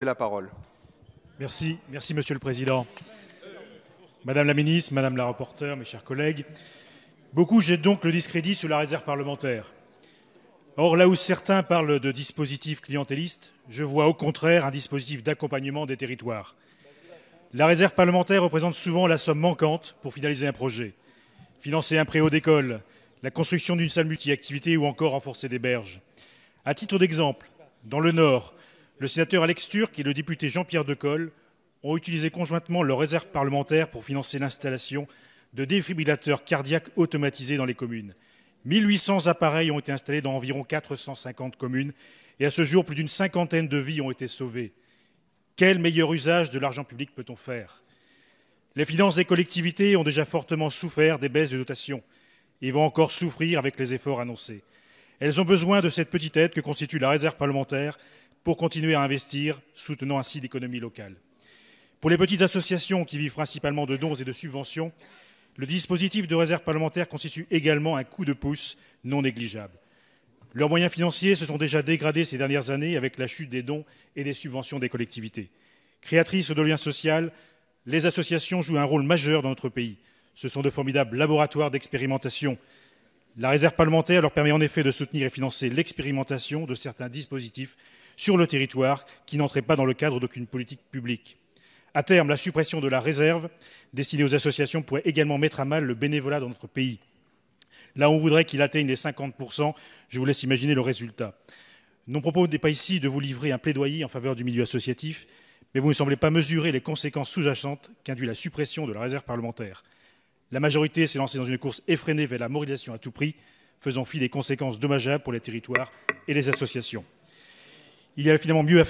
la parole. Merci, Monsieur le Président. Madame la ministre, Madame la rapporteure, mes chers collègues, beaucoup jettent donc le discrédit sur la réserve parlementaire. Or, là où certains parlent de dispositif clientéliste, je vois au contraire un dispositif d'accompagnement des territoires. La réserve parlementaire représente souvent la somme manquante pour finaliser un projet, financer un préau d'école, la construction d'une salle multi-activités ou encore renforcer des berges. À titre d'exemple, dans le Nord, le sénateur Alex Türk et le député Jean-Pierre Decool ont utilisé conjointement leur réserve parlementaire pour financer l'installation de défibrillateurs cardiaques automatisés dans les communes. 1800 appareils ont été installés dans environ 450 communes et à ce jour, plus d'une cinquantaine de vies ont été sauvées. Quel meilleur usage de l'argent public peut-on faire? Les finances des collectivités ont déjà fortement souffert des baisses de dotation et vont encore souffrir avec les efforts annoncés. Elles ont besoin de cette petite aide que constitue la réserve parlementaire pour continuer à investir, soutenant ainsi l'économie locale. Pour les petites associations qui vivent principalement de dons et de subventions, le dispositif de réserve parlementaire constitue également un coup de pouce non négligeable. Leurs moyens financiers se sont déjà dégradés ces dernières années avec la chute des dons et des subventions des collectivités. Créatrices de liens sociaux, les associations jouent un rôle majeur dans notre pays. Ce sont de formidables laboratoires d'expérimentation. La réserve parlementaire leur permet en effet de soutenir et financer l'expérimentation de certains dispositifs sur le territoire qui n'entraient pas dans le cadre d'aucune politique publique. À terme, la suppression de la réserve destinée aux associations pourrait également mettre à mal le bénévolat dans notre pays. Là où on voudrait qu'il atteigne les 50%, je vous laisse imaginer le résultat. Mon propos n'est pas ici de vous livrer un plaidoyer en faveur du milieu associatif, mais vous ne semblez pas mesurer les conséquences sous-jacentes qu'induit la suppression de la réserve parlementaire. La majorité s'est lancée dans une course effrénée vers la moralisation à tout prix, faisant fi des conséquences dommageables pour les territoires et les associations. Il y a finalement mieux à faire.